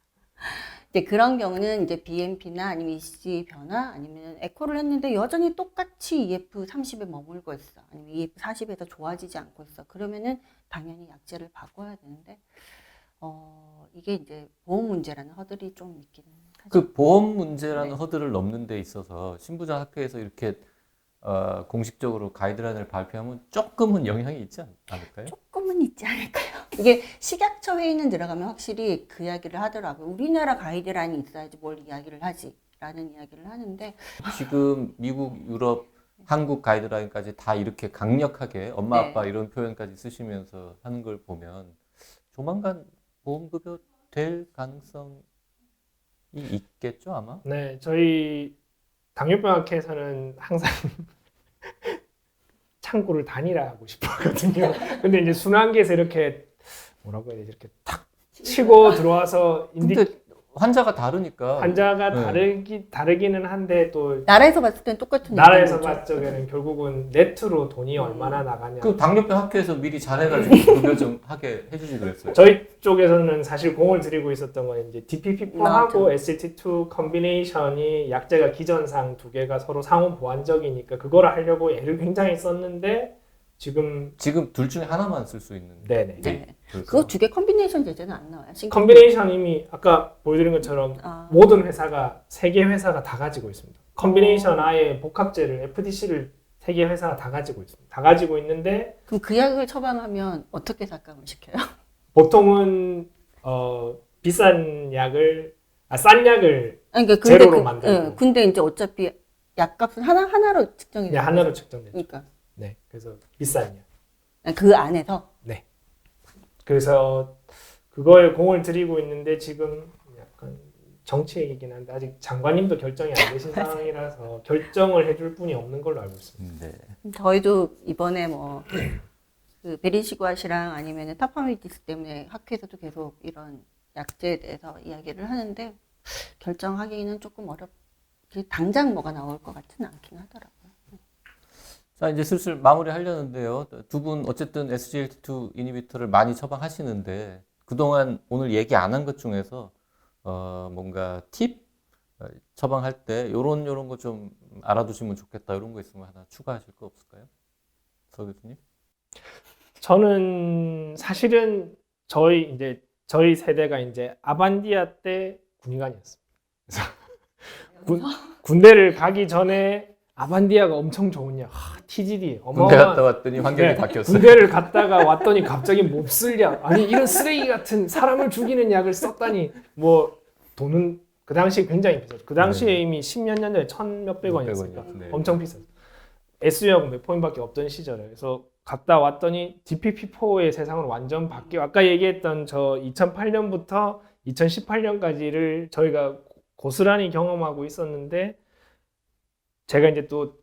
이제 그런 경우는 이제 BMP나 아니면 ECG 변화 아니면 에코를 했는데 여전히 똑같이 EF30에 머물고 있어. 아니면 EF40에서 좋아지지 않고 있어. 그러면은 당연히 약제를 바꿔야 되는데, 이게 이제 보험 문제라는 허들이 좀 있기는 하죠. 그 보험 문제라는 네. 허들을 넘는 데 있어서 신부전 학회에서 이렇게 공식적으로 가이드라인을 발표하면 조금은 영향이 있지 않을까요? 조금은 있지 않을까요? 이게 식약처 회의는 들어가면 확실히 그 이야기를 하더라고요. 우리나라 가이드라인이 있어야지 뭘 이야기를 하지 라는 이야기를 하는데, 지금 미국, 유럽, 한국 가이드라인까지 다 이렇게 강력하게 엄마 네. 아빠 이런 표현까지 쓰시면서 하는 걸 보면 조만간 보험급여 될 가능성이 있겠죠 아마? 네, 저희 당뇨병학회에서는 항상 창구를 다니라 하고 싶었거든요. 근데 이제 순환기에서 이렇게 뭐라고 해야 되지? 이렇게 탁 치고 들어와서 근데 환자가 다르니까 환자가 네. 다르기는 한데 또 나라에서 봤을 땐 똑같은 나라에서 얘기인 거죠. 봤을 적에는 결국은 네트로 돈이 얼마나 나가냐. 그 당뇨병 학회에서 미리 잘해가지고 급여 좀 하게 해주지 그랬어요. 저희 쪽에서는 사실 공을 들이고 있었던 건 이제 DPP4하고 맞아. SGLT2 컨비네이션이 약제가 기전상 두 개가 서로 상호 보완적이니까 그거를 하려고 애를 굉장히 썼는데 지금 둘 중에 하나만 쓸 수 있는. 네네. 네. 그래서 그거 두 개 컨비네이션 제재는 안 나와요. 컨비네이션 이미 아까 보여드린 것처럼 아. 모든 회사가 세 개 회사가 다 가지고 있습니다. 컨비네이션 아예 복합제를 FDC를 세 개 회사가 다 가지고 있습니다. 다 가지고 있는데 그럼 그 약을 처방하면 어떻게 삭감을 시켜요? 보통은 비싼 약을 싼 약을 아니, 그러니까 제로로 만들고. 근데 이제 어차피 약값은 하나로 측정이 그냥 되는 하나로 거죠. 측정되죠. 그러니까 네, 그래서 비싼 약. 그 안에서 네. 그래서 그거에 공을 들이고 있는데 지금 약간 정치 얘기긴 한데 아직 장관님도 결정이 안 되신 상황이라서 결정을 해줄 분이 없는 걸로 알고 있습니다. 네. 저희도 이번에 뭐 그 베리시구앗이랑 아니면 타파미디스 때문에 학회에서도 계속 이런 약제에 대해서 이야기를 하는데 결정하기는 조금 당장 뭐가 나올 것 같지는 않긴 하더라고요. 자, 이제 슬슬 마무리 하려는데요. 두 분 어쨌든 SGLT2 이니비터를 많이 처방하시는데 그동안 오늘 얘기 안 한 것 중에서 뭔가 팁 처방할 때 요런 거 좀 알아두시면 좋겠다 이런 거 있으면 하나 추가하실 거 없을까요? 서 교수님? 저는 사실은 저희 세대가 이제 아반디아 때 군의관이었습니다. 그래서 군대를 가기 전에 아반디아가 엄청 좋은 약, TGD 군대 갔다 왔더니 환경이 네, 바뀌었어요. 군대를 갔다가 왔더니 갑자기 몹쓸 약, 아니 이런 쓰레기 같은 사람을 죽이는 약을 썼다니 뭐 돈은 그 당시에 굉장히 비쌌죠. 그 당시에 네. 이미 10몇 년 전에 1,000몇백 원이었으니까 네. 엄청 비쌌죠. SU하고 몇 포인트밖에 없던 시절에 그래서 갔다 왔더니 DPP4의 세상으로 완전 바뀌어. 아까 얘기했던 저 2008년부터 2018년까지를 저희가 고스란히 경험하고 있었는데 제가 이제 또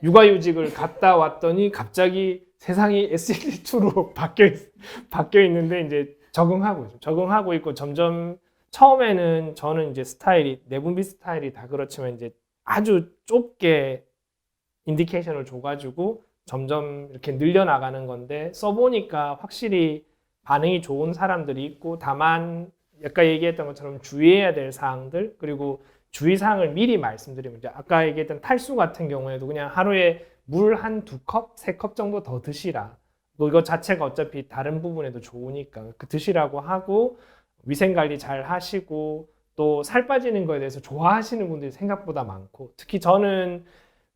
육아휴직을 갔다 왔더니 갑자기 세상이 SGLT2로 바뀌어 있는데 이제 적응하고 있고 점점 처음에는 저는 이제 스타일이 내분비 스타일이 다 그렇지만 이제 아주 좁게 인디케이션을 줘가지고 점점 이렇게 늘려나가는 건데 써보니까 확실히 반응이 좋은 사람들이 있고 다만 아까 얘기했던 것처럼 주의해야 될 사항들 그리고 주의사항을 미리 말씀드리면 이제 아까 얘기했던 탈수 같은 경우에도 그냥 하루에 물 한 2컵, 3컵 정도 더 드시라. 이거 자체가 어차피 다른 부분에도 좋으니까 그 드시라고 하고 위생관리 잘 하시고 또 살 빠지는 거에 대해서 좋아하시는 분들이 생각보다 많고 특히 저는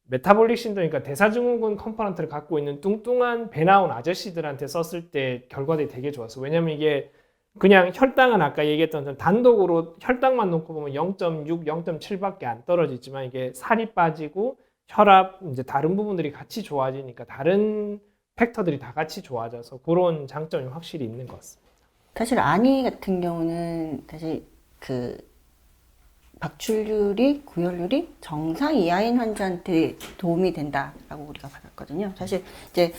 메타볼릭 신도니까 대사증후군 컴포넌트를 갖고 있는 뚱뚱한 배 나온 아저씨들한테 썼을 때 결과들이 되게 좋았어요. 왜냐면 이게 그냥 혈당은 아까 얘기했던 단독으로 혈당만 놓고 보면 0.6, 0.7밖에 안 떨어지지만 이게 살이 빠지고 혈압 이제 다른 부분들이 같이 좋아지니까 다른 팩터들이 다 같이 좋아져서 그런 장점이 확실히 있는 것 같습니다. 사실 아니 같은 경우는 사실 그 박출률이, 구혈률이 정상 이하인 환자한테 도움이 된다라고 우리가 받았거든요. 사실 이제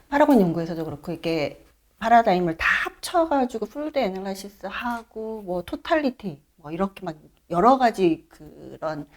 파라곤 연구에서도 그렇고 이게 파라다임을 다 합쳐가지고 풀드 애널라이시스 하고 뭐 토탈리티 뭐 이렇게 막 여러 가지 그런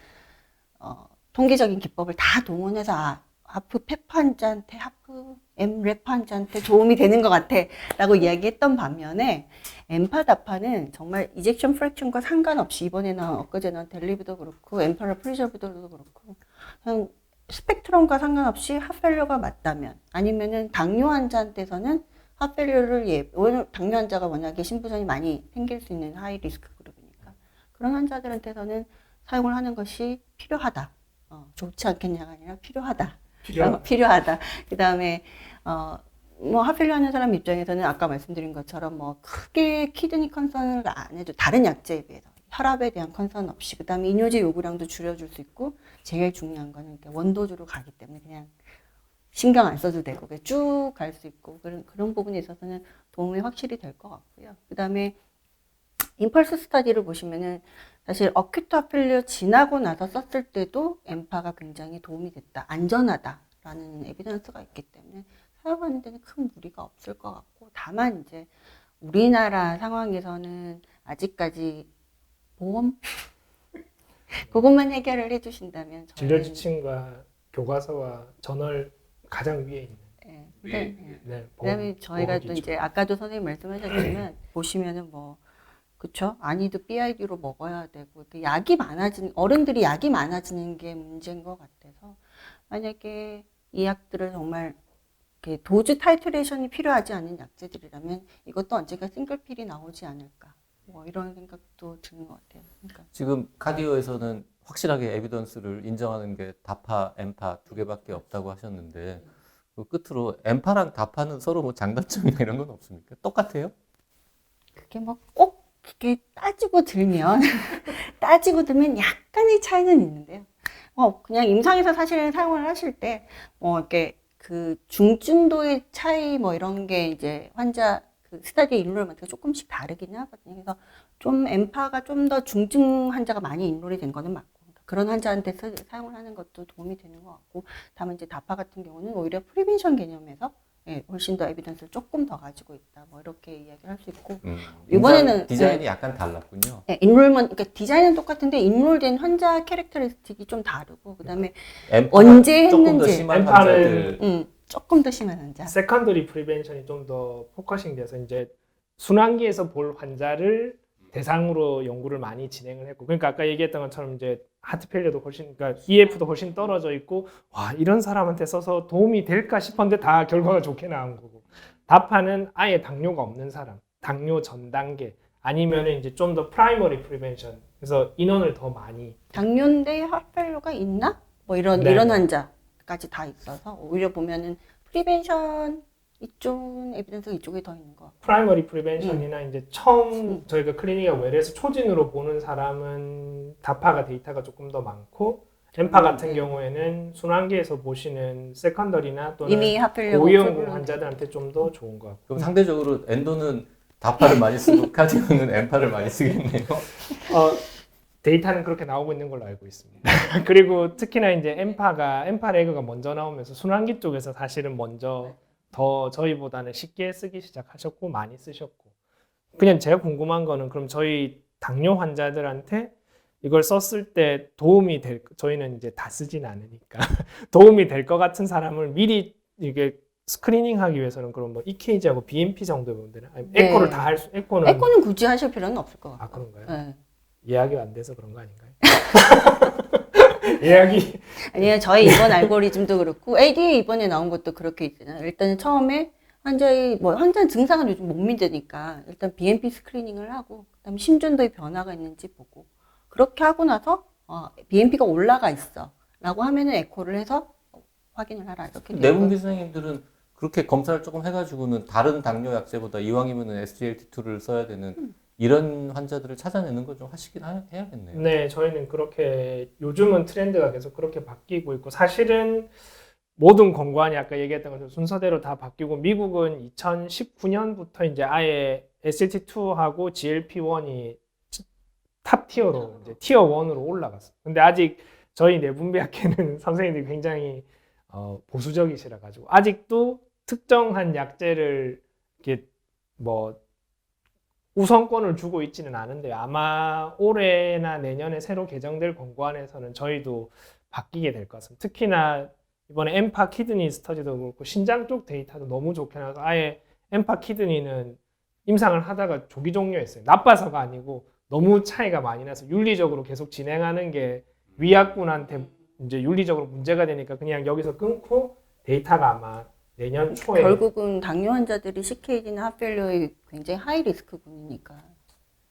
통계적인 기법을 다 동원해서 하프 페프 환자한테, 하프 엠랩 환자한테 도움이 되는 것 같아 라고 이야기했던 반면에 엠파다파는 정말 이젝션 프랙션과 상관없이 이번에 나온 엊그제 나온 델리브도 그렇고 엠파라 프리저브도 그렇고 그냥 스펙트럼과 상관없이 핫펠러가 맞다면 아니면은 당뇨 환자한테서는 핫펠러를 오늘 당뇨 환자가 워낙에 신부전이 많이 생길 수 있는 하이 리스크 그룹이니까 그런 환자들한테서는 사용을 하는 것이 필요하다. 좋지 않겠냐가 아니라 필요하다. 필요하다. 그 다음에, 뭐, 핫필러 하는 사람 입장에서는 아까 말씀드린 것처럼 뭐, 크게 키드니 컨선을 안 해도 다른 약제에 비해서 혈압에 대한 컨선 없이, 그 다음에 이뇨제 요구량도 줄여줄 수 있고, 제일 중요한 거는 이렇게 원도주로 가기 때문에 그냥 신경 안 써도 되고, 쭉 갈 수 있고, 그런 부분에 있어서는 도움이 확실히 될 것 같고요. 그 다음에, 임펄스 스터디를 보시면은 사실 어큐트 핫필러 지나고 나서 썼을 때도 엠파가 굉장히 도움이 됐다, 안전하다라는 에비던스가 있기 때문에 사용하는 데는 큰 무리가 없을 것 같고 다만 이제 우리나라 상황에서는 아직까지 보험 그것만 해결을 해주신다면 진료 지침과 교과서와 저널 가장 위에 있는. 그다음에 저희가 또 이제 아까도 선생님 말씀하셨지만 보시면은 뭐 그쵸? 아니도 BID로 먹어야 되고, 어른들이 약이 많아지는 게 문제인 것 같아서, 만약에 이 약들을 정말 이렇게 도즈 타이트레이션이 필요하지 않은 약제들이라면 이것도 언젠가 싱글필이 나오지 않을까. 뭐 이런 생각도 드는 것 같아요. 그러니까. 지금 카디오에서는 확실하게 에비던스를 인정하는 게 다파, 엠파 두 개밖에 없다고 하셨는데, 그 끝으로 엠파랑 다파는 서로 뭐 장단점이나 이런 건 없습니까? 똑같아요? 그게 뭐 꼭 그게 따지고 들면 약간의 차이는 있는데요. 그냥 임상에서 사실은 사용을 하실 때, 이렇게 그 중증도의 차이 뭐 이런 게 이제 환자 그 스타디 인롤먼트가 조금씩 다르긴 하거든요. 그래서 좀 엠파가 좀 더 중증 환자가 많이 인롤이 된 거는 맞고, 그런 환자한테 사용을 하는 것도 도움이 되는 것 같고, 다만 이제 다파 같은 경우는 오히려 프리벤션 개념에서 훨씬 더 에비던스를 조금 더 가지고 있다. 뭐 이렇게 이야기를 할 수 있고 이번에는 디자인이 약간 달랐군요. 인롤먼 그러니까 디자인은 똑같은데 인롤된 환자 캐릭터리스틱이 좀 다르고 그다음에 엠파가 언제 조금 더 했는지 심한 엠파는- 환자들 조금 더 심한 환자. 세컨더리 프리벤션이 좀 더 포커싱 돼서 이제 순환기에서 볼 환자를 대상으로 연구를 많이 진행을 했고, 그러니까 아까 얘기했던 것처럼 이제 하트 페일리어도 훨씬, 그러니까 EF도 훨씬 떨어져 있고, 와 이런 사람한테 써서 도움이 될까 싶었는데 다 결과가 좋게 나온 거고, 다파는 아예 당뇨가 없는 사람, 당뇨 전 단계 아니면은 이제 좀 더 프라이머리 프리벤션, 그래서 인원을 더 많이 당뇨인데 핫펠로가 있나? 뭐 이런 네. 이런 환자까지 다 있어서 오히려 보면은 프리벤션 이쪽 에비던스가 이쪽에 더 있는 것 같고. 프라이머리 프리벤션이나 이제 처음 저희가 클리닉에 외래에서 초진으로 보는 사람은 다파가 데이터가 조금 더 많고, 엠파 같은 경우에는 순환기에서 보시는 세컨더리나 또는 이미 핫펠로 고위험군 환자들한테 좀 더 좋은 것 같고. 그럼 상대적으로 엔도는 다파를 많이 쓰고 카디오는 엠파를 많이 쓰겠네요. 데이터는 그렇게 나오고 있는 걸로 알고 있습니다. 그리고 특히나 이제 엠파 레그가 먼저 나오면서 순환기 쪽에서 사실은 먼저 더 저희보다는 쉽게 쓰기 시작하셨고 많이 쓰셨고, 그냥 제가 궁금한 거는 그럼 저희 당뇨 환자들한테 이걸 썼을 때 도움이 될, 저희는 이제 다 쓰진 않으니까 도움이 될 것 같은 사람을 미리 이게 스크리닝하기 위해서는 그럼 뭐 EKG하고 BMP 정도 보면 되나? 아니면 네. 에코를 다 할 수, 에코는 굳이 하실 필요는 없을 것 같고. 그런가요? 네. 예약이 안 돼서 그런 거 아닌가요? 예약이 아니요, 저희 이번 알고리즘도 그렇고 ADA 이번에 나온 것도 그렇게 있잖아요. 일단 처음에 환자 증상은 요즘 못 믿으니까 일단 BMP 스크리닝을 하고 그다음에 심전도의 변화가 있는지 보고 그렇게 하고 나서 BMP가 올라가 있어라고 하면은 에코를 해서 확인을 하라 이렇게. 내분비 선생님들은 그렇게 검사를 조금 해가지고는 다른 당뇨 약제보다 이왕이면은 SGLT2를 써야 되는 이런 환자들을 찾아내는 걸 좀 하시긴 해야겠네요. 네, 저희는 그렇게 요즘은 트렌드가 계속 그렇게 바뀌고 있고, 사실은 모든 공관이 아까 얘기했던 것처럼 순서대로 다 바뀌고 미국은 2019년부터 이제 아예 SLT2하고 GLP-1이 탑 티어로 이제 티어 1으로 올라갔어요. 근데 아직 저희 내분비학회는 선생님들이 굉장히 보수적이시라 가지고 아직도 특정한 약제를 이렇게 뭐 우선권을 주고 있지는 않은데 아마 올해나 내년에 새로 개정될 권고안에서는 저희도 바뀌게 될 것 같습니다. 특히나 이번에 엠파 키드니 스터디도 그렇고 신장 쪽 데이터도 너무 좋게 나와서 아예 엠파 키드니는 임상을 하다가 조기 종료했어요. 나빠서가 아니고 너무 차이가 많이 나서 윤리적으로 계속 진행하는 게 위약군한테 이제 윤리적으로 문제가 되니까 그냥 여기서 끊고 데이터가 아마 내년 초에 결국은 당뇨 환자들이 CKD나 하펠리오의 굉장히 하이 리스크군이니까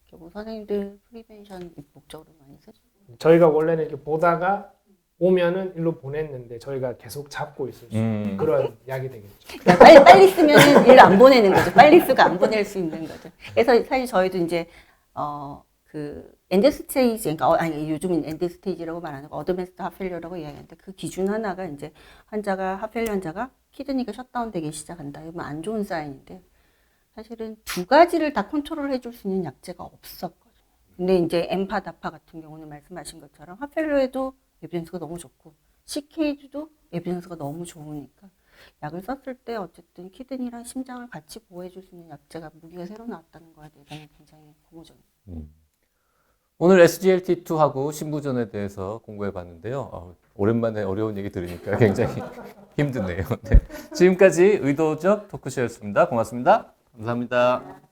결국 선생님들 프리벤션 목적으로 많이 쓰죠. 저희가 원래는 이렇게 보다가 오면은 일로 보냈는데 저희가 계속 잡고 있을 수 있는 그런 약이 되겠죠. 그러니까 빨리 쓰면 일 안 보내는 거죠. 빨리 쓰고 안 보낼 수 있는 거죠. 그래서 사실 저희도 이제 그 엔드 스테이지, 그러니까 아니 요즘은 엔드 스테이지라고 말하는 거 어드밴스드 하펠리오라고 이야기하는데 그 기준 하나가 이제 하펠리오 환자가 키드니가 셧다운되기 시작한다. 이건 안 좋은 사인인데 사실은 두 가지를 다 컨트롤 해줄 수 있는 약제가 없었거든요. 근데 이제 엠파, 다파 같은 경우는 말씀하신 것처럼 하펠리오에도 에비던스가 너무 좋고 CKD도 에비던스가 너무 좋으니까 약을 썼을 때 어쨌든 키드니랑 심장을 같이 보호해줄 수 있는 약제가 무기가 새로 나왔다는 거에 대해서는 굉장히 고무적입니다. 오늘 SGLT2하고 신부전에 대해서 공부해 봤는데요. 오랜만에 어려운 얘기 들으니까 굉장히 힘드네요. 네. 지금까지 의도적 토크쇼였습니다. 고맙습니다. 감사합니다.